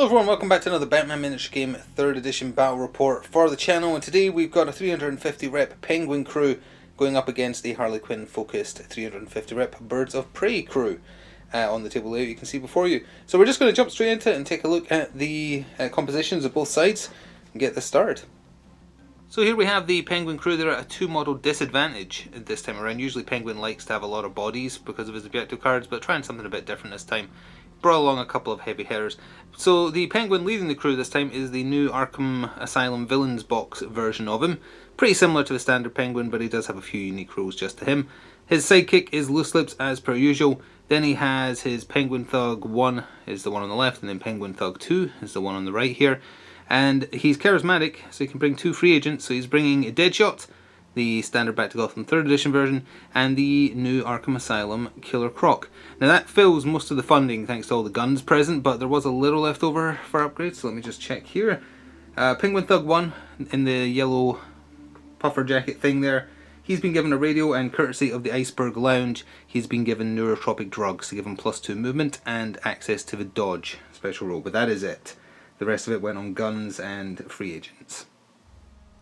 Hello everyone, welcome back to another Batman Miniature Game 3rd Edition Battle Report for the channel, and today we've got a 350 rep Penguin crew going up against a Harley Quinn focused 350 rep Birds of Prey crew on the table layout you can see before you. So we're just going to jump straight into it and take a look at the compositions of both sides and get this started. So here we have the Penguin crew. They're at a 2 model disadvantage this time around. Usually Penguin likes to have a lot of bodies because of his objective cards, but trying something a bit different this time. Brought along a couple of heavy hitters. So the Penguin leading the crew this time is the new Arkham Asylum Villains box version of him. Pretty similar to the standard Penguin, but he does have a few unique rules just to him. His sidekick is Loose Lips as per usual. Then he has his Penguin Thug 1 is the one on the left, and then Penguin Thug 2 is the one on the right here. And he's charismatic, so he can bring 2 free agents. So he's bringing a Deadshot, the standard Back to Gotham 3rd edition version, and the new Arkham Asylum Killer Croc. Now that fills most of the funding thanks to all the guns present, but there was a little left over for upgrades, so let me just check here. Penguin Thug 1 in the yellow puffer jacket thing there, he's been given a radio, and courtesy of the Iceberg Lounge, he's been given neurotropic drugs to give him +2 movement and access to the dodge special rule, but that is it. The rest of it went on guns and free agents.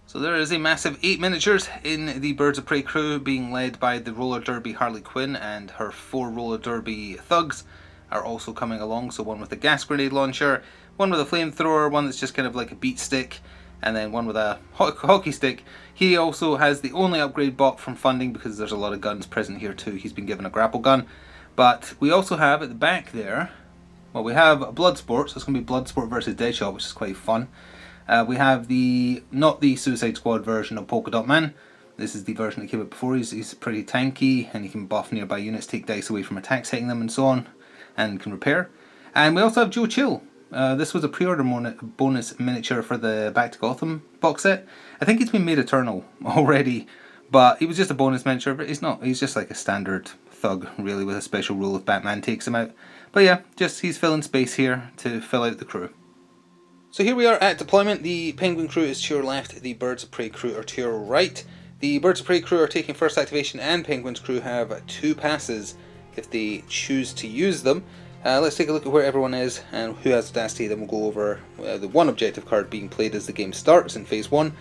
So there is a massive 8 miniatures in the Birds of Prey crew, being led by the Roller Derby Harley Quinn, and her 4 Roller Derby thugs are also coming along. So one with a gas grenade launcher, one with a flamethrower, one that's just kind of like a beat stick, and then one with a hockey stick. He also has the only upgrade bought from funding because there's a lot of guns present here too. He's been given a grapple gun. But we also have at the back there, well, we have Bloodsport, so it's going to be Bloodsport versus Deadshot, which is quite fun. We have not the Suicide Squad version of Polka Dot Man. This is the version that came out before. He's pretty tanky, and he can buff nearby units, take dice away from attacks hitting them and so on, and can repair. And we also have Joe Chill. This was a pre-order bonus miniature for the Back to Gotham box set. I think it's been made eternal already, but he was just a bonus miniature, but he's not. He's just like a standard thug, really, with a special rule if Batman takes him out. But yeah, just he's filling space here to fill out the crew. So here we are at deployment. The Penguin crew is to your left, the Birds of Prey crew are to your right. The Birds of Prey crew are taking first activation, and Penguin's crew have 2 passes if they choose to use them. Let's take a look at where everyone is and who has Audacity, then we'll go over the one objective card being played as the game starts in Phase 1.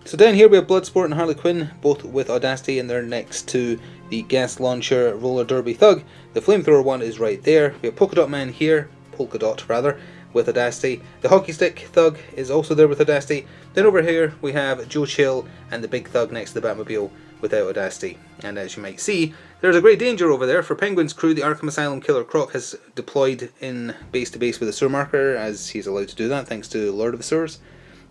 So down here we have Bloodsport and Harley Quinn, both with Audacity, and they're next to the gas launcher Roller Derby Thug. The flamethrower one is right there. We have Polka Dot Man here, with Audacity. The hockey stick thug is also there with Audacity. Then over here we have Joe Chill and the big thug next to the Batmobile without Audacity. And as you might see, there's a great danger over there. For Penguin's crew, the Arkham Asylum Killer Croc has deployed in base to base with a sewer marker, as he's allowed to do that thanks to Lord of the Sewers,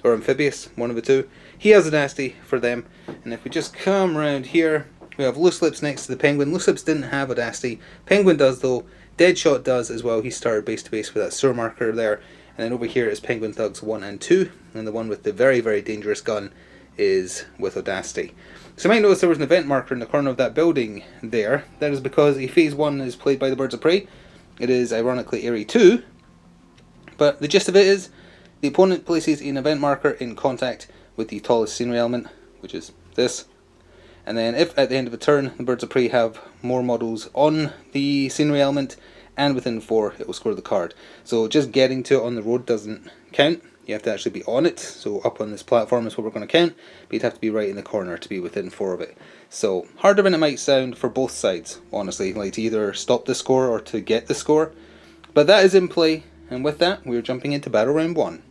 or Amphibious, one of the two. He has Audacity for them. And if we just come around here, we have Loose Lips next to the Penguin. Loose Lips didn't have Audacity. Penguin does though. Deadshot does as well. He started base to base with that sewer marker there. And then over here is Penguin Thugs 1 and 2. And the one with the very, very dangerous gun is with Audacity. So you might notice there was an event marker in the corner of that building there. That is because a Phase 1 is played by the Birds of Prey. It is ironically Area 2. But the gist of it is, the opponent places an event marker in contact with the tallest scenery element, which is this. And then if at the end of a turn the Birds of Prey have more models on the scenery element, and within 4 it will score the card. So just getting to it on the road doesn't count. You have to actually be on it. So up on this platform is what we're going to count, but you'd have to be right in the corner to be within 4 of it. So harder than it might sound for both sides, honestly, like to either stop the score or to get the score. But that is in play, and with that we're jumping into Battle Round 1.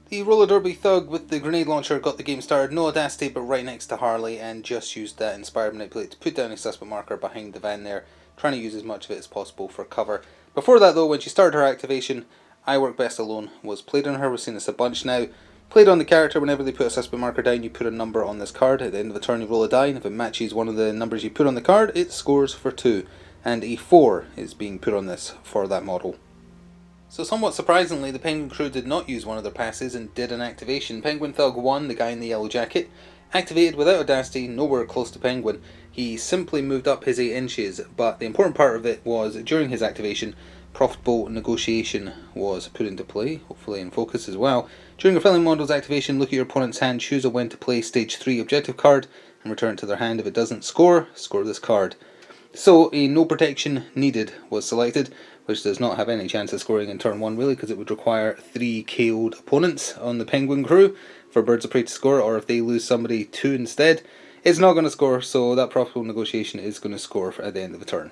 The Roller Derby Thug with the grenade launcher got the game started, no Audacity, but right next to Harley, and just used that Inspired Manipulate to put down a suspect marker behind the van there, trying to use as much of it as possible for cover. Before that though, when she started her activation, I Work Best Alone was played on her. We've seen this a bunch now. Played on the character, whenever they put a suspect marker down, you put a number on this card. At the end of the turn you roll a die, and if it matches one of the numbers you put on the card, it scores for 2. And a 4 is being put on this for that model. So somewhat surprisingly, the Penguin crew did not use one of their passes and did an activation. Penguin Thug 1, the guy in the yellow jacket, activated without Audacity, nowhere close to Penguin. He simply moved up his 8 inches, but the important part of it was, during his activation, profitable negotiation was put into play, hopefully in focus as well. During a felling model's activation, look at your opponent's hand, choose a when to play stage 3 objective card, and return it to their hand. If it doesn't score, score this card. So a no protection needed was selected, which does not have any chance of scoring in turn 1 really, because it would require 3 KO'd opponents on the Penguin crew for Birds of Prey to score, or if they lose somebody 2 instead, it's not going to score, so that profitable negotiation is going to score at the end of the turn.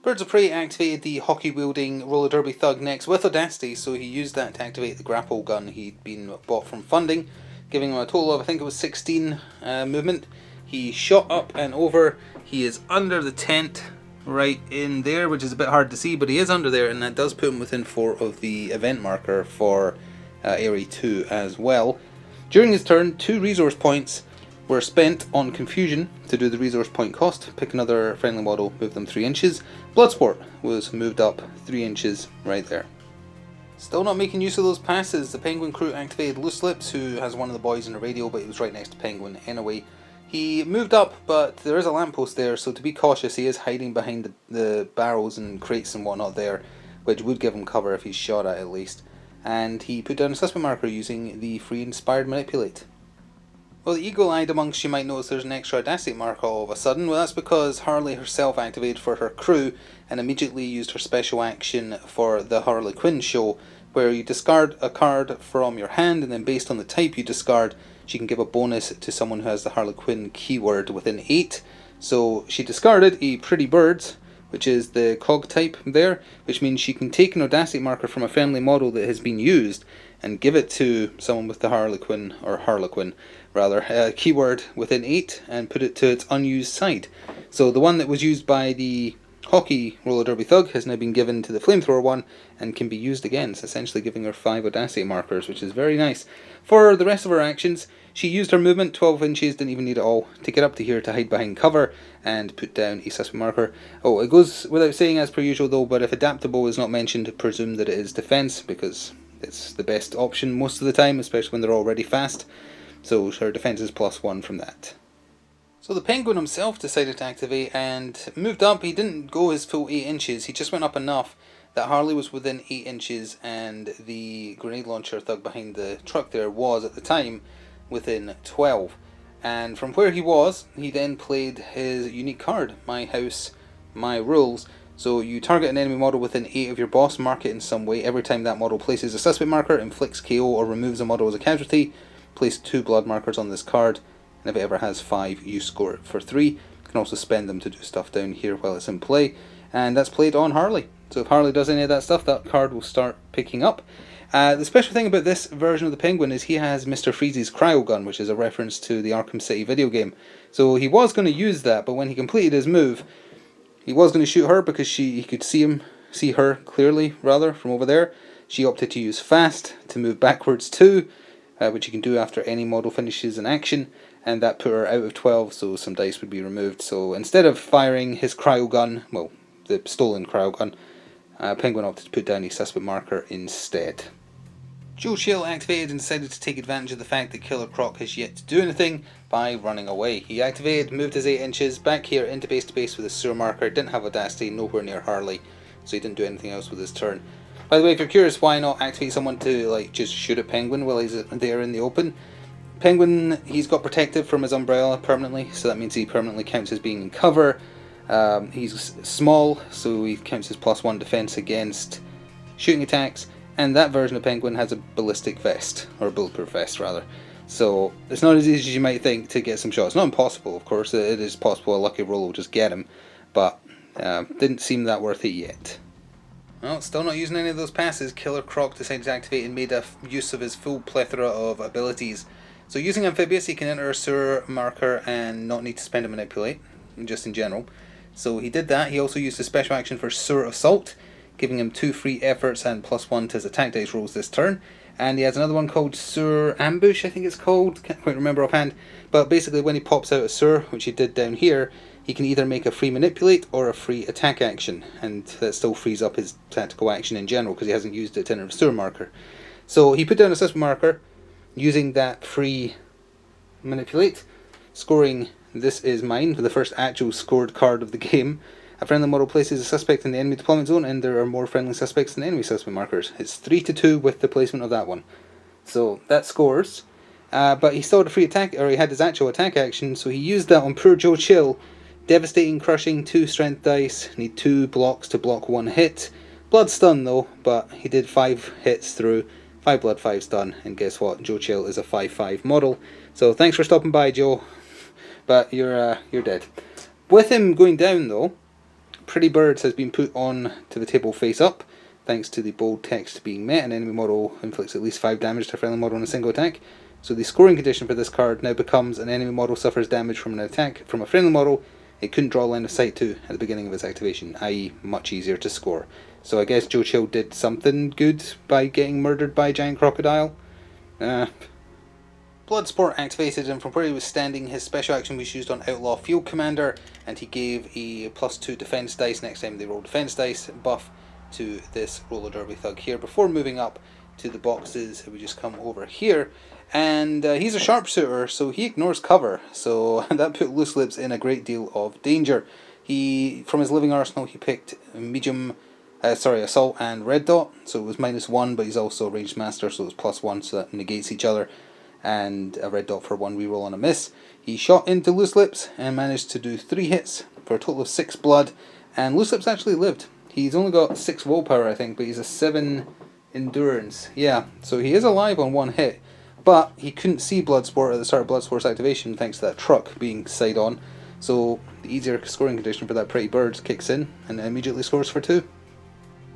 Birds of Prey activated the hockey-wielding roller derby thug next with Audacity, so he used that to activate the grapple gun he'd been bought from funding, giving him a total of, I think it was 16 movement. He shot up and over. He is under the tent right in there, which is a bit hard to see, but he is under there, and that does put him within 4 of the event marker for Area 2 as well. During his turn, 2 resource points were spent on Confusion to do the resource point cost. Pick another friendly model, move them 3 inches. Bloodsport was moved up 3 inches right there. Still not making use of those passes, the Penguin crew activated Loose Lips, who has one of the boys in the radio, but he was right next to Penguin anyway. He moved up, but there is a lamppost there, so to be cautious, he is hiding behind the barrels and crates and whatnot there, which would give him cover if he's shot at least. And he put down a suspect marker using the free Inspired Manipulate. Well, the eagle-eyed amongst you might notice there's an extra Audacity marker all of a sudden. Well, that's because Harley herself activated for her crew and immediately used her special action for the Harley Quinn show, where you discard a card from your hand, and then based on the type you discard, she can give a bonus to someone who has the Harley Quinn keyword within 8. So she discarded a Pretty Birds, which is the cog type there, which means she can take an Audacity marker from a friendly model that has been used and give it to someone with the Harlequin, or Harlequin rather, keyword within 8, and put it to its unused side. So the one that was used by the hockey roller derby thug has now been given to the flamethrower one and can be used again. It's essentially giving her 5 Audacity markers, which is very nice. For the rest of her actions, she used her movement 12 inches, didn't even need it all, to get up to here to hide behind cover and put down a suspect marker. Oh, it goes without saying as per usual though, but if adaptable is not mentioned, presume that it is defense, because it's the best option most of the time, especially when they're already fast. So her defense is +1 from that. So the Penguin himself decided to activate and moved up. He didn't go his full 8 inches, he just went up enough that Harley was within 8 inches and the grenade launcher thug behind the truck there was, at the time, within 12. And from where he was, he then played his unique card, My House, My Rules. So you target an enemy model within 8 of your boss, mark it in some way. Every time that model places a suspect marker, inflicts KO or removes a model as a casualty, place 2 blood markers on this card, and if it ever has 5, you score it for 3. You can also spend them to do stuff down here while it's in play, and that's played on Harley. So if Harley does any of that stuff, that card will start picking up. The special thing about this version of the Penguin is he has Mr. Freeze's cryo gun, which is a reference to the Arkham City video game. So he was going to use that, but when he completed his move, he was going to shoot her because he could see her clearly rather from over there. She opted to use fast to move backwards too, which you can do after any model finishes an action, and that put her out of 12, so some dice would be removed. So instead of firing his cryo gun, well, the stolen cryo gun, Penguin opted to put down a suspect marker instead. Joe Chill activated and decided to take advantage of the fact that Killer Croc has yet to do anything by running away. He activated, moved his 8 inches back here into base to base with a sewer marker, didn't have Audacity, nowhere near Harley, so he didn't do anything else with his turn. By the way, if you're curious why not activate someone to like just shoot at Penguin while he's there in the open, Penguin, he's got protected from his umbrella permanently, so that means he permanently counts as being in cover. He's small, so he counts as +1 defense against shooting attacks, and that version of Penguin has a ballistic vest, or a bulletproof vest rather. So it's not as easy as you might think to get some shots. Not impossible, of course, it is possible a lucky roll will just get him, but didn't seem that worth it yet. Well, still not using any of those passes, Killer Croc decided to activate and made use of his full plethora of abilities. So using Amphibious, he can enter a sewer marker and not need to spend a Manipulate, just in general. So he did that. He also used a special action for Sewer Assault, giving him 2 free efforts and +1 to his attack dice rolls this turn. And he has another one called Sewer Ambush, I think it's called, can't quite remember offhand. But basically when he pops out a sewer, which he did down here, he can either make a free Manipulate or a free attack action, and that still frees up his tactical action in general because he hasn't used it to enter a sewer marker. So he put down a suspect marker using that free Manipulate, scoring This Is Mine, the first actual scored card of the game. A friendly model places a suspect in the enemy deployment zone, and there are more friendly suspects than enemy suspect markers. It's 3-2 with the placement of that one. So that scores. But he still had a free attack, or he had his actual attack action, so he used that on poor Joe Chill Devastating Crushing, 2 strength dice, need 2 blocks to block 1 hit. Blood stun though, but he did 5 hits through, 5 blood, 5 stun, and guess what? Joe Chill is a 5/5 model. So thanks for stopping by, Joe, but you're dead. With him going down though, Pretty Birds has been put on to the table face up, thanks to the bold text being met. An enemy model inflicts at least 5 damage to a friendly model on a single attack. So the scoring condition for this card now becomes an enemy model suffers damage from an attack from a friendly model it couldn't draw line of sight to at the beginning of its activation, i.e. much easier to score. So I guess Joe Chill did something good by getting murdered by a giant crocodile. Bloodsport activated, and from where he was standing, his special action was used on Outlaw Field Commander, and he gave a +2 defense dice next time they roll defense dice buff to this Roller Derby Thug here. Before moving up to the boxes, we just come over here, and he's a sharpshooter, so he ignores cover, so that put Loose Lips in a great deal of danger. From his living arsenal, he picked Assault and Red Dot, so it was -1, but he's also a Ranged Master, so it was +1, so that negates each other, and a Red Dot for 1 reroll on a miss. He shot into Loose Lips and managed to do 3 hits for a total of 6 blood, and Loose Lips actually lived. He's only got 6 willpower, I think, but he's a 7 endurance. Yeah, so he is alive on 1 hit, but he couldn't see Bloodsport at the start of Bloodsport's activation thanks to that truck being side on, so the easier scoring condition for that Pretty Bird kicks in and immediately scores for 2.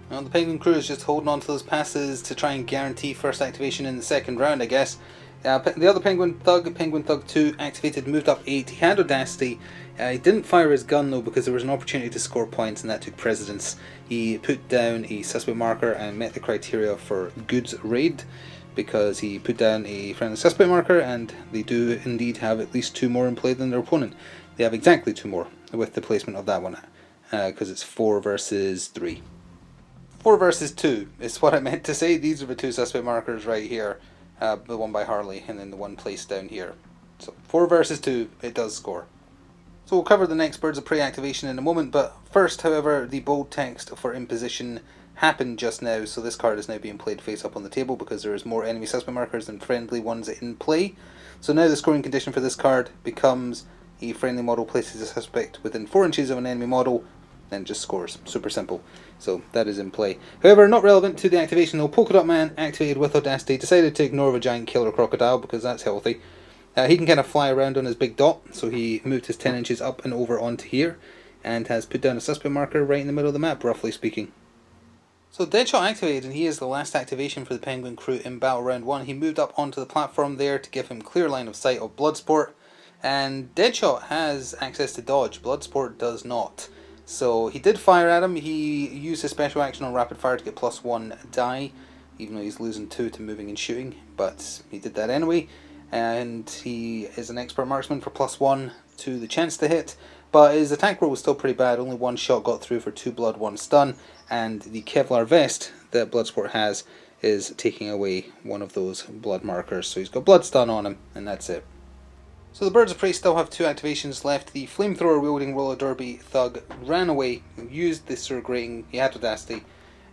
Well, the Penguin crew is just holding on to those passes to try and guarantee first activation in the second round, I guess. The other Penguin Thug 2, activated, moved up 8. He had Audacity. He didn't fire his gun though because there was an opportunity to score points, and that took precedence. He put down a suspect marker and met the criteria for Goods Raid because he put down a friendly suspect marker, and they do indeed have at least 2 more in play than their opponent. They have exactly 2 more with the placement of that one because it's 4 versus 3. 4 versus 2 is what I meant to say. These are the 2 suspect markers right here. The one by Harley and then the one placed down here. So 4 versus 2, it does score. So we'll cover the next Birds of Prey activation in a moment, but first, however, the bold text for Imposition happened just now, so this card is now being played face up on the table because there is more enemy suspect markers than friendly ones in play. So now the scoring condition for this card becomes a friendly model places a suspect within 4 inches of an enemy model, then just scores. Super simple. So that is in play. However, not relevant to the activation though. Polka Dot Man, activated with Audacity, decided to ignore the giant killer crocodile because that's healthy. He can kind of fly around on his big dot, so he moved his 10 inches up and over onto here, and has put down a suspect marker right in the middle of the map, roughly speaking. So Deadshot activated, and he is the last activation for the Penguin crew in Battle Round 1. He moved up onto the platform there to give him clear line of sight of Bloodsport, and Deadshot has access to dodge, Bloodsport does not. So he did fire at him. He used his special action on rapid fire to get +1 die, even though he's losing 2 to moving and shooting, but he did that anyway. And he is an expert marksman for +1 to the chance to hit, but his attack roll was still pretty bad. Only 1 shot got through for 2 blood, 1 stun, and the Kevlar vest that Bloodsport has is taking away one of those blood markers. So he's got blood stun on him, and that's it. So the Birds of Prey still have 2 activations left. The flamethrower wielding Roller Derby Thug ran away, used the Sir Grating, he had Audacity,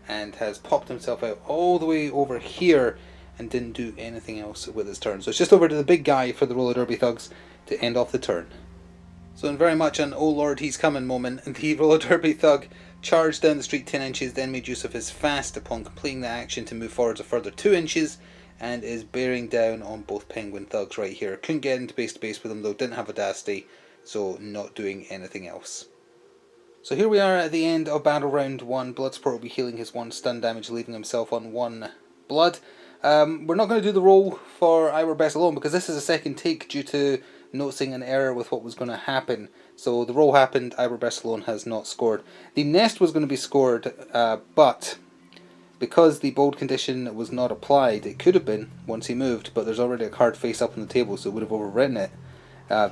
and has popped himself out all the way over here and didn't do anything else with his turn. So it's just over to the big guy for the Roller Derby Thugs to end off the turn. So in very much an "oh lord, he's coming" moment, the Roller Derby Thug charged down the street 10 inches, then made use of his fast upon completing the action to move forwards a further 2 inches, and is bearing down on both Penguin Thugs right here. Couldn't get into base to base with them though, didn't have Audacity, so not doing anything else. So here we are at the end of Battle Round 1. Bloodsport will be healing his 1 stun damage, leaving himself on 1 blood. We're not going to do the roll for I Were Best Alone because this is a second take due to noticing an error with what was going to happen. So the roll happened, I Were Best Alone has not scored. The nest was going to be scored, but because the bold condition was not applied, it could have been once he moved, but there's already a card face up on the table, so it would have overwritten it.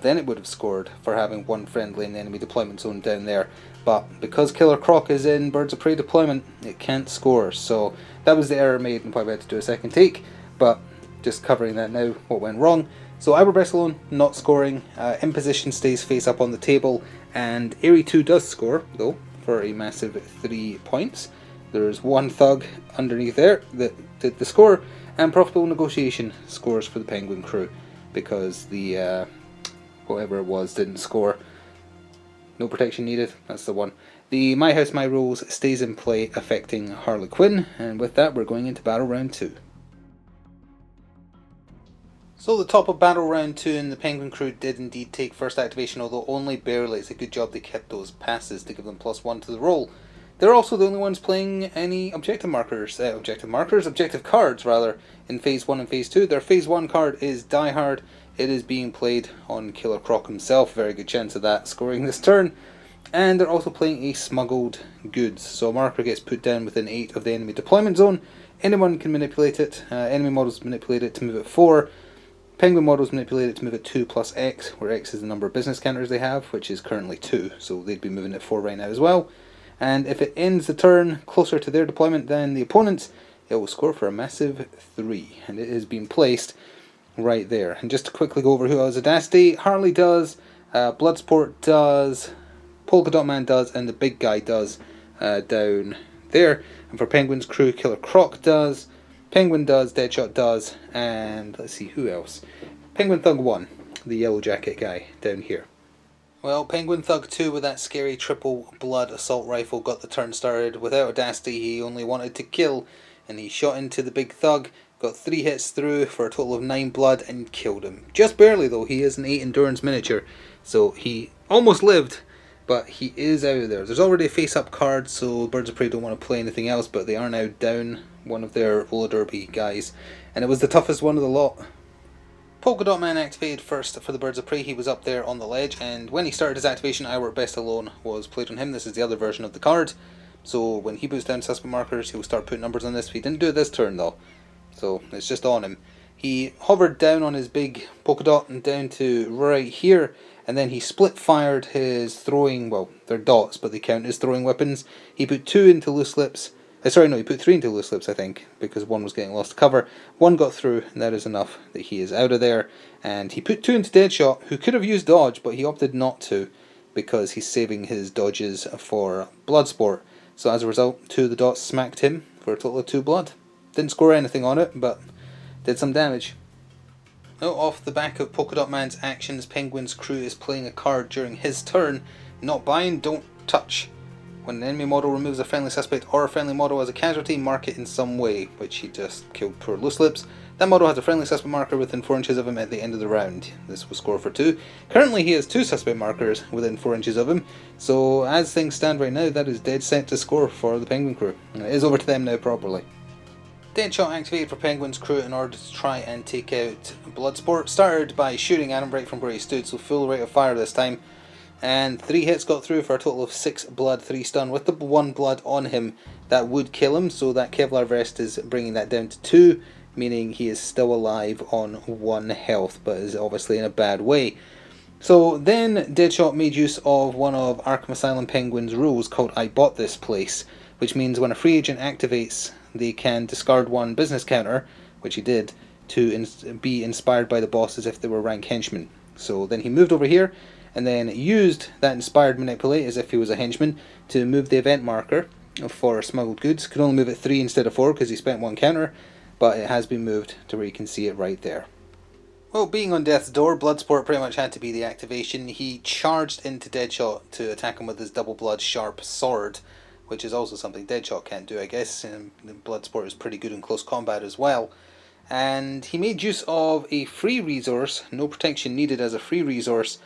Then it would have scored for having 1 friendly in the enemy deployment zone down there. But because Killer Croc is in Birds of Prey deployment, it can't score. So that was the error made, and why we had to do a second take. But just covering that now, what went wrong. So I Were Best Alone not scoring. Imposition stays face up on the table, and Airy 2 does score though for a massive 3 points. There's 1 thug underneath there that did the score, and Profitable Negotiation scores for the Penguin crew because the whatever it was didn't score. No protection needed, that's the one. The My House, My Rules stays in play, affecting Harley Quinn, and with that we're going into Battle Round 2. So the top of Battle Round 2 and the Penguin crew did indeed take first activation, although only barely. It's a good job they kept those passes to give them +1 to the roll. They're also the only ones playing any objective cards rather, in Phase 1 and Phase 2. Their Phase 1 card is Die Hard. It is being played on Killer Croc himself, very good chance of that scoring this turn. And they're also playing a Smuggled Goods, so a marker gets put down within 8 of the enemy deployment zone. Anyone can manipulate it, enemy models manipulate it to move it 4. Penguin models manipulate it to move it 2 plus X, where X is the number of business counters they have, which is currently 2, so they'd be moving it 4 right now as well. And if it ends the turn closer to their deployment than the opponent's, it will score for a massive 3, and it is being placed right there. And just to quickly go over who has Audacity, Harley does, Bloodsport does, Polka Dot Man does, and the big guy does down there. And for Penguin's crew, Killer Croc does, Penguin does, Deadshot does, and let's see who else. Penguin Thug 1, the yellow jacket guy down here. Well, Penguin Thug 2 with that scary triple blood assault rifle got the turn started. Without Audacity, he only wanted to kill, and he shot into the big thug, got 3 hits through for a total of 9 blood and killed him. Just barely though, he is an 8 endurance miniature, so he almost lived, but he is out of there. There's already a face-up card, so Birds of Prey don't want to play anything else, but they are now down one of their roller derby guys, and it was the toughest one of the lot. Polka Dot Man activated first for the Birds of Prey. He was up there on the ledge, and when he started his activation, I Work Best Alone was played on him. This is the other version of the card, so when he puts down suspect markers, he will start putting numbers on this. He didn't do it this turn though, so it's just on him. He hovered down on his big polka dot and down to right here, and then he split fired his throwing, well, they're dots, but they count as throwing weapons. He put 2 into loose lips. He put 3 into loose lips, I think, because 1 was getting lost to cover. 1 got through, and that is enough that he is out of there. And he put 2 into Deadshot, who could have used dodge, but he opted not to, because he's saving his dodges for Bloodsport. So as a result, 2 of the dots smacked him for a total of 2 blood. Didn't score anything on it, but did some damage. Now, off the back of Polka Dot Man's actions, Penguin's crew is playing a card during his turn. Not bind, don't touch. When an enemy model removes a friendly suspect or a friendly model as a casualty, mark it in some way, which he just killed poor Loose Lips. That model has a friendly suspect marker within 4 inches of him at the end of the round. This will score for 2. Currently he has 2 suspect markers within 4 inches of him, so as things stand right now, that is dead set to score for the Penguin crew. And it is over to them now properly. Deadshot activated for Penguin's crew in order to try and take out Bloodsport. Started by shooting at him right from where he stood, so full rate of fire this time. And 3 hits got through for a total of 6 blood, 3 stun. With the 1 blood on him, that would kill him, so that Kevlar vest is bringing that down to 2, meaning he is still alive on 1 health, but is obviously in a bad way. So then Deadshot made use of one of Arkham Asylum Penguin's rules called I Bought This Place, which means when a free agent activates, they can discard 1 business counter, which he did, to be inspired by the boss as if they were rank henchmen. So then he moved over here, and then used that inspired manipulate as if he was a henchman to move the event marker for Smuggled Goods. Could only move it 3 instead of 4 because he spent 1 counter, but it has been moved to where you can see it right there. Well, being on death's door, Bloodsport pretty much had to be the activation. He charged into Deadshot to attack him with his double blood sharp sword, which is also something Deadshot can't do, I guess. Bloodsport is pretty good in close combat as well. And he made use of a free resource, no protection needed as a free resource.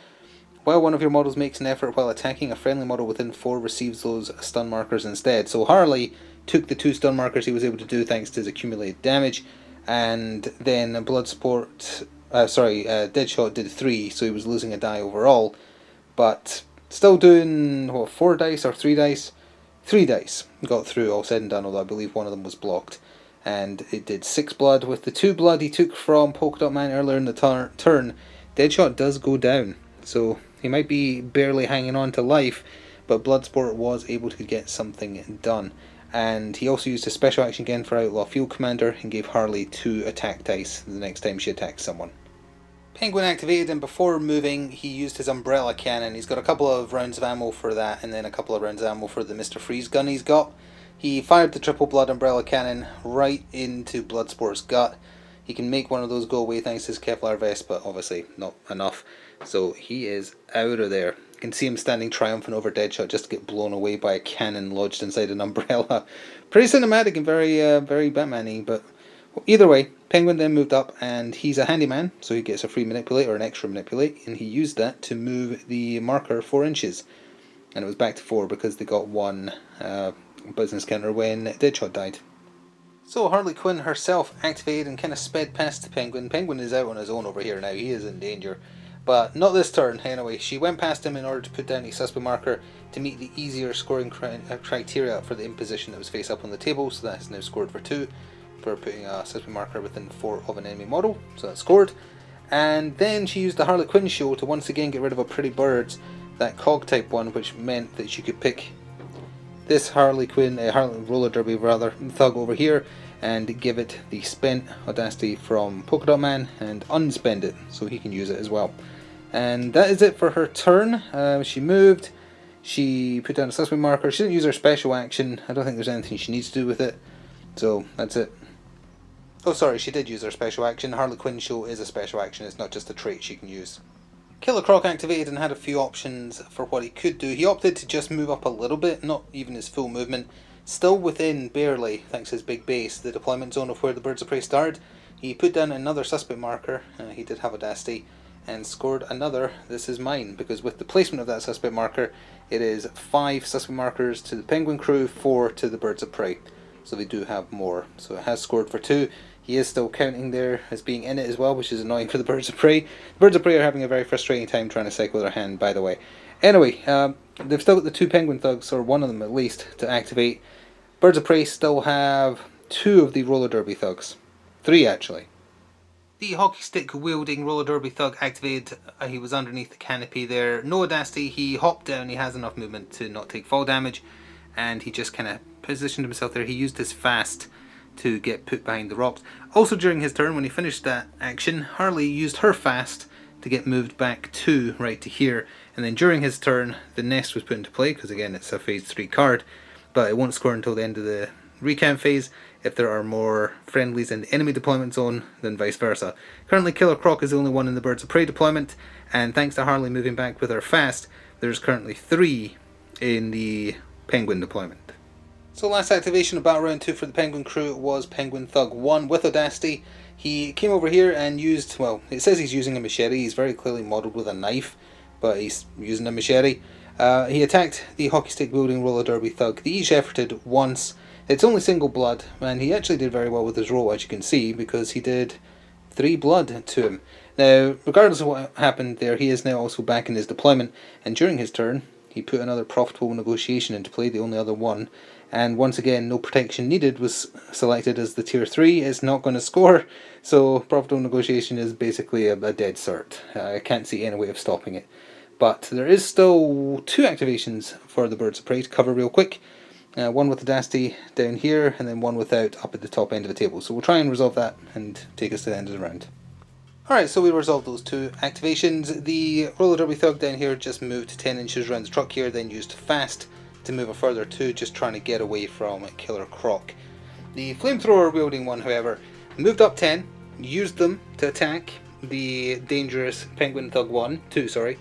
While one of your models makes an effort while attacking, a friendly model within 4 receives those stun markers instead. So Harley took the 2 stun markers he was able to do thanks to his accumulated damage, and then Deadshot did 3, so he was losing a die overall, but still doing, 4 dice or 3 dice? 3 dice got through, all said and done, although I believe one of them was blocked. And it did 6 blood. With the 2 blood he took from Polka Dot Man earlier in the turn, Deadshot does go down. So he might be barely hanging on to life, but Bloodsport was able to get something done. And he also used his special action again for Outlaw Field Commander and gave Harley 2 attack dice the next time she attacks someone. Penguin activated, and before moving he used his umbrella cannon. He's got a couple of rounds of ammo for that, and then a couple of rounds of ammo for the Mr. Freeze gun he's got. He fired the triple blood umbrella cannon right into Bloodsport's gut. He can make one of those go away thanks to his Kevlar vest, but obviously not enough. So he is out of there. You can see him standing triumphant over Deadshot just to get blown away by a cannon lodged inside an umbrella. Pretty cinematic and very Batman-y, but either way, Penguin then moved up, and he's a handyman, so he gets a free manipulate or an extra manipulate, and he used that to move the marker 4 inches. And it was back to 4 because they got one business counter when Deadshot died. So Harley Quinn herself activated and kind of sped past the Penguin. Penguin is out on his own over here now, he is in danger. But not this turn, anyway. She went past him in order to put down a suspect marker to meet the easier scoring criteria for the imposition that was face up on the table, so that has now scored for 2 for putting a suspect marker within 4 of an enemy model, so that's scored. And then she used the Harley Quinn show to once again get rid of a Pretty Birds, that cog type one, which meant that she could pick this Harley Quinn, Harley roller derby rather, thug over here, and give it the spent Audacity from Polka Dot Man and unspend it so he can use it as well. And that is it for her turn. She moved, she put down a suspect marker, she didn't use her special action, I don't think there's anything she needs to do with it, so that's it. Oh sorry, she did use her special action. Harley Quinn show is a special action, it's not just a trait she can use. Killer Croc activated and had a few options for what he could do. He opted to just move up a little bit, not even his full movement. Still within, barely, thanks to his big base, the deployment zone of where the Birds of Prey started. He put down another suspect marker, he did have Audacity, and scored another This Is Mine, because with the placement of that suspect marker, it is 5 suspect markers to the Penguin crew, 4 to the Birds of Prey. So they do have more. So it has scored for 2. He is still counting there as being in it as well, which is annoying for the Birds of Prey. The Birds of Prey are having a very frustrating time trying to cycle their hand, by the way. Anyway, they've still got the 2 Penguin thugs, or one of them at least, to activate. Birds of Prey still have 2 of the roller derby thugs. 3 actually. The hockey stick wielding roller derby thug activated. He was underneath the canopy there. No Audacity, he hopped down, he has enough movement to not take fall damage, and he just kind of positioned himself there. He used his fast to get put behind the rocks. Also during his turn, when he finished that action, Harley used her fast to get moved back to right to here, and then during his turn the nest was put into play, because again it's a phase 3 card, but it won't score until the end of the recount phase if there are more friendlies in the enemy deployment zone than vice versa. Currently Killer Croc is the only one in the Birds of Prey deployment, and thanks to Harley moving back with her fast, there's currently 3 in the Penguin deployment. So last activation of Battle Round 2 for the Penguin crew was Penguin Thug 1 with Audacity. He came over here and used, well, it says he's using a machete. He's very clearly modelled with a knife, but he's using a machete. He attacked the hockey stick wielding roller derby thug. They each efforted once. It's only single blood, and he actually did very well with his roll, as you can see, because he did 3 blood to him. Now, regardless of what happened there, he is now also back in his deployment, and during his turn, he put another profitable negotiation into play, the only other one. And once again, no protection needed was selected as the tier 3. It's not going to score, so profitable negotiation is basically a dead cert. I can't see any way of stopping it. But there is still 2 activations for the Birds of Prey to cover real quick. One with Audacity down here, and then one without up at the top end of the table. So we'll try and resolve that and take us to the end of the round. Alright, so we resolved those 2 activations. The roller derby thug down here just moved 10 inches around the truck here, then used fast to move a further 2, just trying to get away from Killer Croc. The flamethrower wielding one, however, moved up 10, used them to attack the dangerous Penguin Thug 2,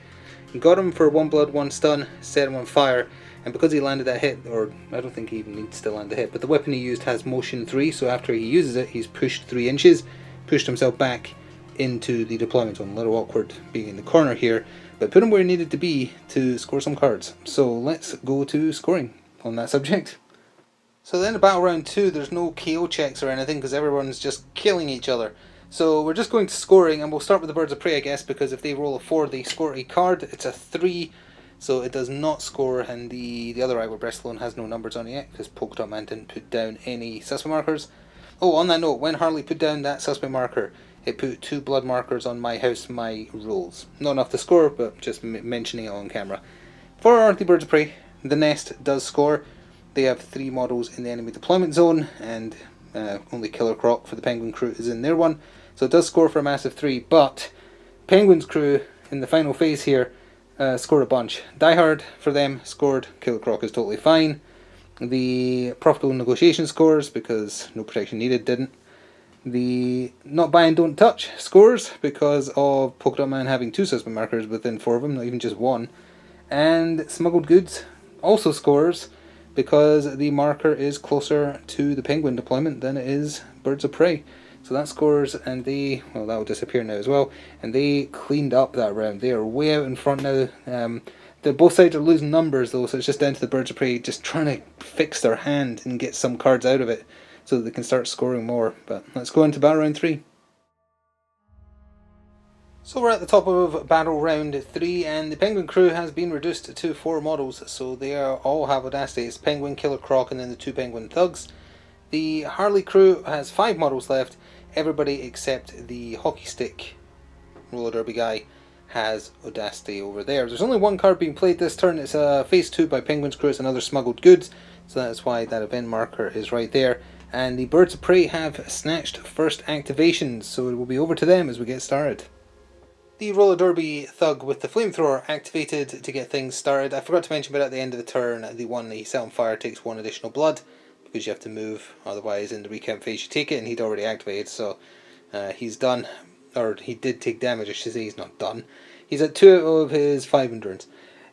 got him for 1 blood, 1 stun, set him on fire, and because he landed that hit, or I don't think he even needs to land a hit, but the weapon he used has motion 3, so after he uses it, he's pushed 3 inches, pushed himself back into the deployment zone. A little awkward being in the corner here, but put him where he needed to be to score some cards. So let's go to scoring on that subject. So then in Battle Round 2, there's no KO checks or anything because everyone's just killing each other. So we're just going to scoring, and we'll start with the Birds of Prey, I guess, because if they roll a 4, they score a card. It's a 3, so it does not score, and the other Iowa Breastbone has no numbers on it yet because Polka Dot Man didn't put down any suspect markers. Oh, on that note, when Harley put down that suspect marker, it put 2 blood markers on my house, my rules. Not enough to score, but just mentioning it on camera. For the Birds of Prey, the nest does score. They have 3 models in the enemy deployment zone, and only Killer Croc for the Penguin crew is in their one. So it does score for a massive 3, but Penguin's crew in the final phase here scored a bunch. Die Hard for them scored, Killer Croc is totally fine. The profitable negotiation scores, because no protection needed, didn't. The Not Buy and Don't Touch scores because of Polka Dot Man having 2 suspect markers within 4 of them, not even just 1. And Smuggled Goods also scores because the marker is closer to the Penguin deployment than it is Birds of Prey. So that scores, and they, well, that will disappear now as well, and they cleaned up that round. They are way out in front now. Both sides are losing numbers though, so it's just down to the Birds of Prey just trying to fix their hand and get some cards out of it so that they can start scoring more. But let's go into Battle Round 3. So we're at the top of Battle Round 3, and the Penguin crew has been reduced to 4 models, so they all have Audacity. It's Penguin, Killer Croc, and then the 2 Penguin Thugs. The Harley crew has 5 models left. Everybody except the hockey stick roller derby guy has Audacity over there. There's only 1 card being played this turn. It's a Phase 2 by Penguin's crew. It's another Smuggled Goods, so that's why that event marker is right there. And the Birds of Prey have snatched first activations, so it will be over to them as we get started. The roller derby thug with the flamethrower activated to get things started. I forgot to mention, but at the end of the turn, the one that he set on fire takes 1 additional blood, because you have to move, otherwise in the recount phase you take it, and he'd already activated, so he's done, or he did take damage, I should say. He's not done. He's at 2 out of his 5 endurance.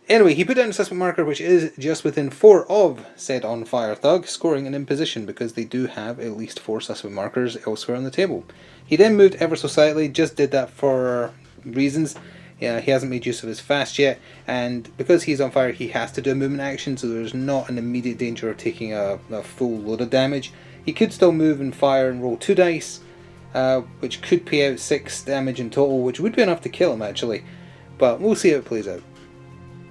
Anyway, he put down a suspect marker which is just within 4 of said on fire thug, scoring an imposition because they do have at least 4 suspect markers elsewhere on the table. He then moved ever so slightly, just did that for reasons. He hasn't made use of his fast yet, and because he's on fire he has to do a movement action, so there's not an immediate danger of taking a full load of damage. He could still move and fire and roll 2 dice, which could pay out 6 damage in total, which would be enough to kill him actually, but we'll see how it plays out.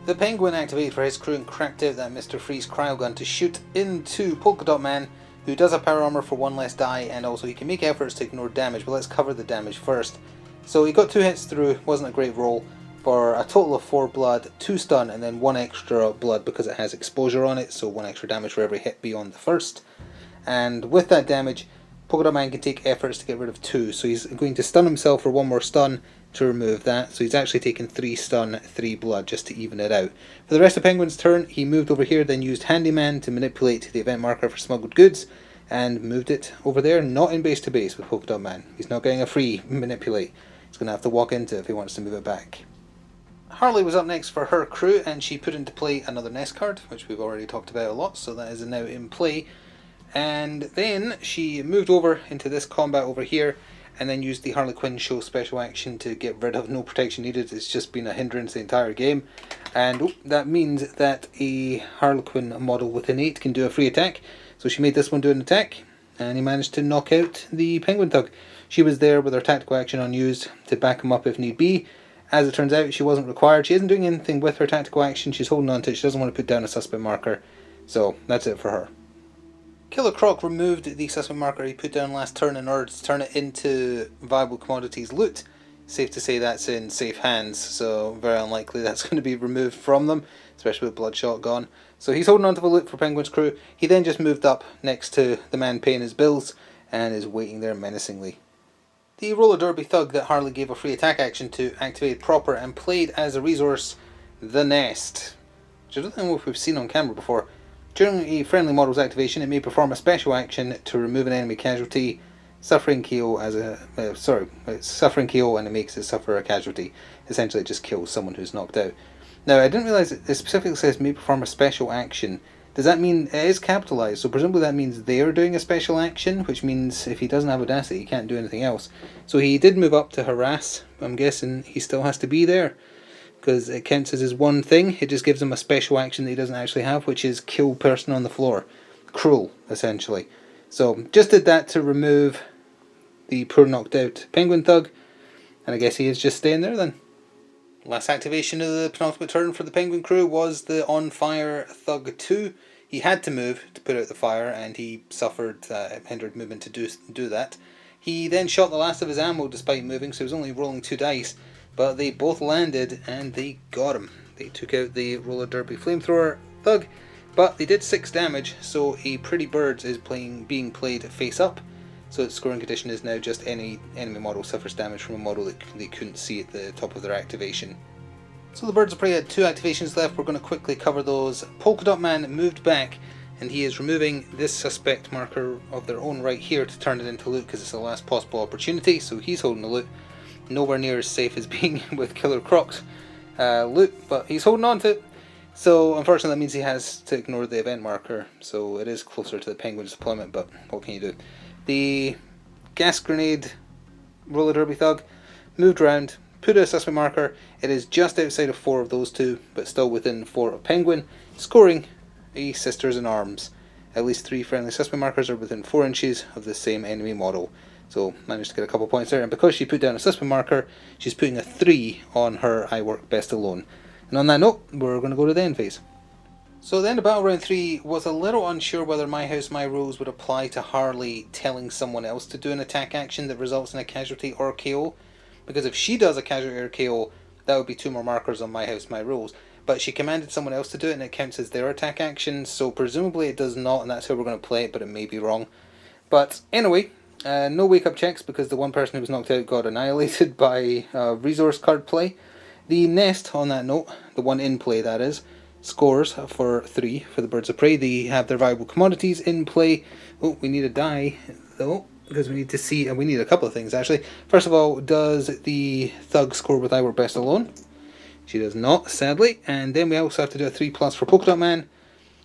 The Penguin activated for his crew and cracked out that Mr. Freeze cryogun to shoot into Polka Dot Man, who does have power armor for 1 less die, and also he can make efforts to ignore damage, but let's cover the damage first. So he got 2 hits through, wasn't a great roll, for a total of 4 blood, 2 stun, and then 1 extra blood because it has exposure on it, so 1 extra damage for every hit beyond the first. And with that damage, Polka Dot Man can take efforts to get rid of 2, so he's going to stun himself for 1 more stun to remove that, so he's actually taken 3 stun, 3 blood just to even it out. For the rest of Penguin's turn, he moved over here, then used Handyman to manipulate the event marker for Smuggled Goods, and moved it over there, not in base to base with Polka Dot Man. He's not getting a free manipulate. He's going to have to walk into it if he wants to move it back. Harley was up next for her crew, and she put into play another nest card, which we've already talked about a lot, so that is now in play. And then she moved over into this combat over here, and then used the Harley Quinn show special action to get rid of no protection needed. It's just been a hindrance the entire game, and that means that a Harley Quinn model within 8 can do a free attack. So she made this one do an attack, and he managed to knock out the Penguin Thug. She was there with her tactical action unused to back him up if need be. As it turns out, she wasn't required. She isn't doing anything with her tactical action. She's holding on to it. She doesn't want to put down a suspect marker, so that's it for her. Killer Croc removed the suspect marker he put down last turn in order to turn it into viable commodities loot. Safe to say that's in safe hands, so very unlikely that's going to be removed from them, especially with Bloodshot gone. So he's holding on to the loot for Penguin's crew. He then just moved up next to the man paying his bills and is waiting there menacingly. The roller derby thug that Harley gave a free attack action to activated proper and played as a resource the Nest, which I don't know if we've seen on camera before. During a friendly model's activation, it may perform a special action to remove an enemy casualty, suffering KO suffering KO, and it makes it suffer a casualty. Essentially, it just kills someone who's knocked out. Now, I didn't realise it specifically says may perform a special action. Does that mean it is capitalised? So presumably that means they're doing a special action, which means if he doesn't have Audacity, he can't do anything else. So he did move up to harass. I'm guessing he still has to be there, because it counts as his one thing. It just gives him a special action that he doesn't actually have, which is kill person on the floor. Cruel, essentially. So just did that to remove the poor knocked out Penguin Thug, and I guess he is just staying there then. Last activation of the penultimate turn for the Penguin crew was the On Fire Thug 2. He had to move to put out the fire, and he suffered hindered movement to do that. He then shot the last of his ammo despite moving, so he was only rolling 2 dice, but they both landed and they got him. They took out the roller derby flamethrower thug, but they did 6 damage, so a Pretty Birds is being played face up. So its scoring condition is now just any enemy model suffers damage from a model that they couldn't see at the top of their activation. So the Birds of Prey had 2 activations left. We're going to quickly cover those. Polka Dot Man moved back and he is removing this suspect marker of their own right here to turn it into loot because it's the last possible opportunity, so he's holding the loot. Nowhere near as safe as being with Killer Croc's loot, but he's holding on to it. So unfortunately that means he has to ignore the event marker, so it is closer to the Penguin's deployment, but what can you do? The gas grenade roller derby thug moved around, put a suspect marker. It is just outside of 4 of those two, but still within 4 of Penguin, scoring a Sisters in Arms. At least 3 friendly suspect markers are within 4 inches of the same enemy model. So managed to get a couple points there, and because she put down a suspect marker, she's putting a 3 on her I Work Best Alone. And on that note, we're going to go to the end phase. So the end of Battle Round 3 was a little unsure whether My House My Rules would apply to Harley telling someone else to do an attack action that results in a casualty or KO. Because if she does a casualty or KO, that would be 2 more markers on My House My Rules. But she commanded someone else to do it and it counts as their attack action, so presumably it does not, and that's how we're going to play it, but it may be wrong. But anyway, no wake up checks because the one person who was knocked out got annihilated by resource card play. The nest, on that note, the one in play that is, scores for 3 for the Birds of Prey. They have their valuable commodities in play. Oh, we need a die though, because we need to see, and we need a couple of things actually. First of all, does the thug score with I Work Best Alone? She does not, sadly. And then we also have to do a 3+ for Polka Dot Man.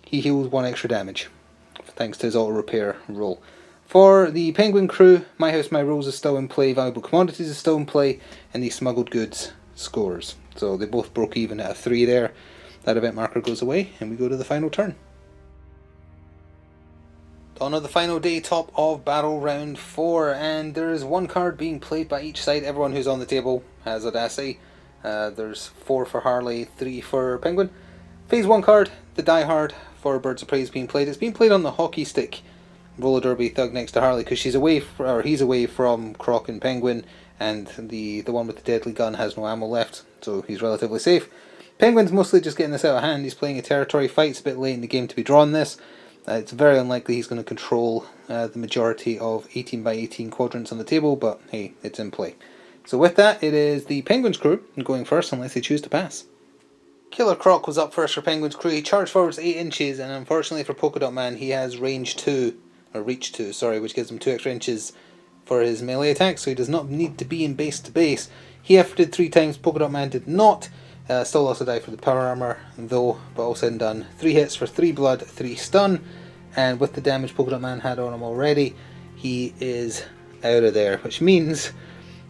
He heals 1 extra damage, thanks to his auto repair roll. For the Penguin crew, My House My Rules is still in play, valuable commodities is still in play, and the smuggled goods scores. So they both broke even at a 3 there. That event marker goes away, and we go to the final turn. Dawn of the final day, top of Battle Round 4, and there is 1 card being played by each side. Everyone who's on the table has Audacity. There's 4 for Harley, 3 for Penguin. Phase 1 card, the Die Hard for Birds of Prey is being played. It's being played on the hockey stick roller derby thug next to Harley because she's away, or he's away from Croc and Penguin, and the one with the deadly gun has no ammo left, so he's relatively safe. Penguin's mostly just getting this out of hand. He's playing a territory fight. It's a bit late in the game to be drawing this. It's very unlikely he's going to control the majority of 18 by 18 quadrants on the table, but hey, it's in play. So with that, it is the Penguin's crew going first unless they choose to pass. Killer Croc was up first for Penguin's crew. He charged forwards 8 inches, and unfortunately for Polka Dot Man, he has range 2, or reach 2, sorry, which gives him 2 extra inches for his melee attack, so he does not need to be in base to base. He efforted 3 times, Polka Dot Man did not. Still also died for the power armor, though, but all said and done, 3 hits for 3 blood, 3 stun, and with the damage Polka Dot Man had on him already, he is out of there, which means,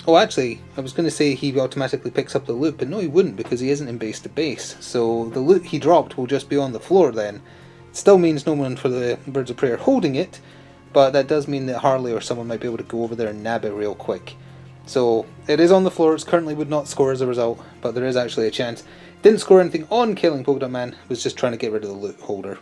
oh actually, I was going to say he automatically picks up the loot, but no he wouldn't because he isn't in base to base, so the loot he dropped will just be on the floor then. It still means no one for the Birds of Prey are holding it, but that does mean that Harley or someone might be able to go over there and nab it real quick. So it is on the floor. It currently would not score as a result, but there is actually a chance. Didn't score anything on killing Polka Dot Man, was just trying to get rid of the loot holder.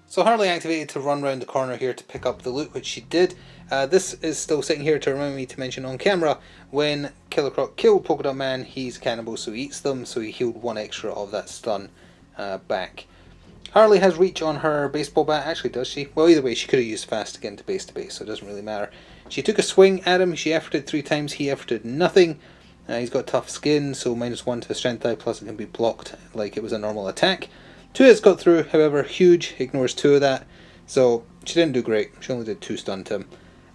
So Harley activated to run round the corner here to pick up the loot, which she did. This is still sitting here to remind me to mention on camera, when Killer Croc killed Polka Dot Man, he's a cannibal so he eats them, so he healed 1 extra of that stun back. Harley has reach on her baseball bat, actually does she? Well either way, she could have used fast to get into base to base, so it doesn't really matter. She took a swing at him, she efforted 3 times, he efforted nothing. He's got tough skin, so -1 to his strength die, plus it can be blocked like it was a normal attack. 2 hits got through, however, Huge ignores 2 of that, so she didn't do great, she only did 2 stun to him.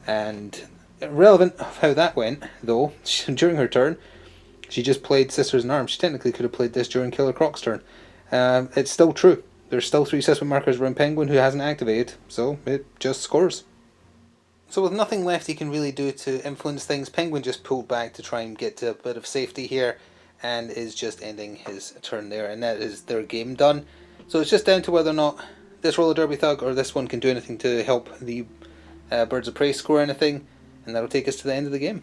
And irrelevant of how that went, though, during her turn, she just played Sisters in Arms. She technically could have played this during Killer Croc's turn. It's still true. There's still 3 suspect markers around Penguin who hasn't activated, so it just scores. So with nothing left he can really do to influence things, Penguin just pulled back to try and get to a bit of safety here, and is just ending his turn there, and that is their game done. So it's just down to whether or not this roller derby thug or this one can do anything to help the Birds of Prey score anything, and that'll take us to the end of the game.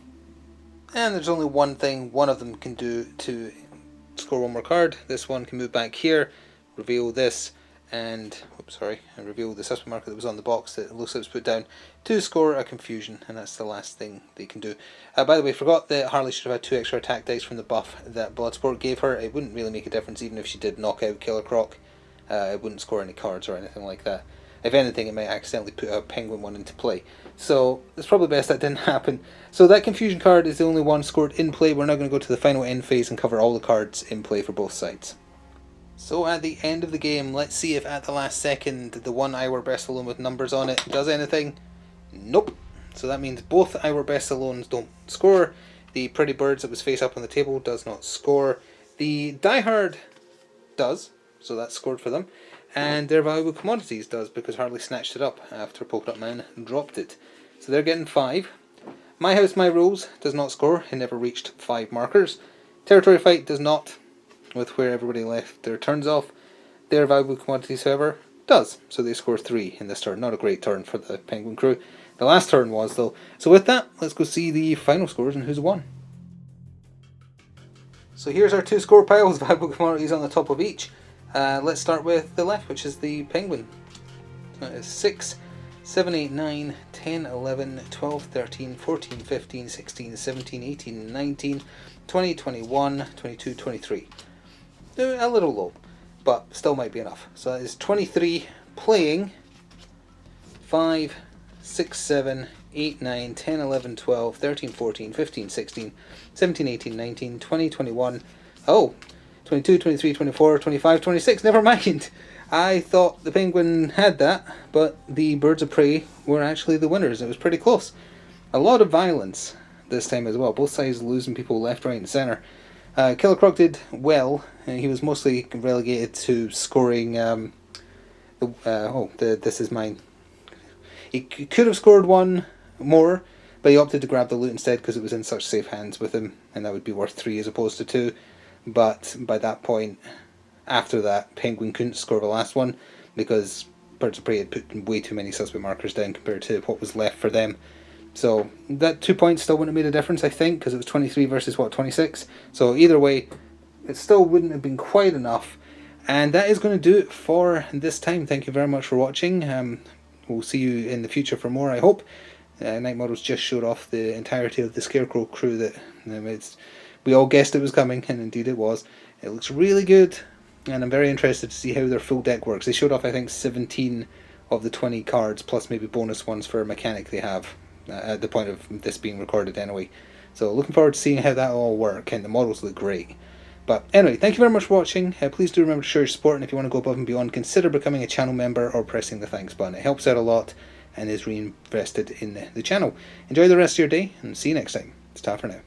And there's only one thing one of them can do to score 1 more card. This one can move back here, reveal this, and reveal the suspect marker that was on the box that looks like it was put down to score a confusion, and that's the last thing they can do. By the way, forgot that Harley should have had 2 extra attack dice from the buff that Bloodsport gave her. It wouldn't really make a difference even if she did knock out Killer Croc. It wouldn't score any cards or anything like that. If anything, it might accidentally put a Penguin one into play. So it's probably best that didn't happen. So that confusion card is the only one scored in play. We're now going to go to the final end phase and cover all the cards in play for both sides. So at the end of the game, let's see if at the last second the one Iwer Best Alone with numbers on it does anything. Nope. So that means both Iwer Best Alones don't score. The Pretty Birds that was face up on the table does not score. The Die Hard does, so that's scored for them. And their Valuable Commodities does, because Harley snatched it up after Polka Dot Man dropped it. So they're getting 5. My House, My Rules does not score. It never reached 5 markers. Territory Fight does not, with where everybody left their turns off. Their Valuable Commodities, however, does. So they score 3 in this turn. Not a great turn for the Penguin crew. The last turn was, though. So with that, let's go see the final scores and who's won. So here's our 2 score piles, Valuable Commodities on the top of each. Let's start with the left, which is the Penguin. So that is 6, 7, 8, 9, 10, 11, 12, 13, 14, 15, 16, 17, 18, 19, 20, 21, 22, 23. A little low, but still might be enough. So that is 23 playing 5, 6, 7, 8, 9, 10, 11, 12, 13, 14, 15, 16, 17, 18, 19, 20, 21. Oh, 22, 23, 24, 25, 26. Never mind. I thought the Penguin had that, but the Birds of Prey were actually the winners. It was pretty close. A lot of violence this time as well. Both sides losing people left, right, and centre. Killer Croc did well. He was mostly relegated to scoring. This is mine. He could have scored one more, but he opted to grab the loot instead because it was in such safe hands with him, and that would be worth 3 as opposed to 2. But by that point, after that, Penguin couldn't score the last one because Birds of Prey had put way too many suspect markers down compared to what was left for them. So that 2 points still wouldn't have made a difference, I think, because it was 23 versus 26. So either way, it still wouldn't have been quite enough. And that is going to do it for this time. Thank you very much for watching. We'll see you in the future for more, I hope. Night Models just showed off the entirety of the Scarecrow crew that we all guessed it was coming, and indeed it was. It looks really good, and I'm very interested to see how their full deck works. They showed off, I think, 17 of the 20 cards, plus maybe bonus ones for a mechanic they have at the point of this being recorded anyway. So looking forward to seeing how that all work, and the models look great. But anyway, thank you very much for watching. Please do remember to show your support, and if you want to go above and beyond, consider becoming a channel member or pressing the thanks button. It helps out a lot and is reinvested in the channel. Enjoy the rest of your day, and see you next time. It's ta for now.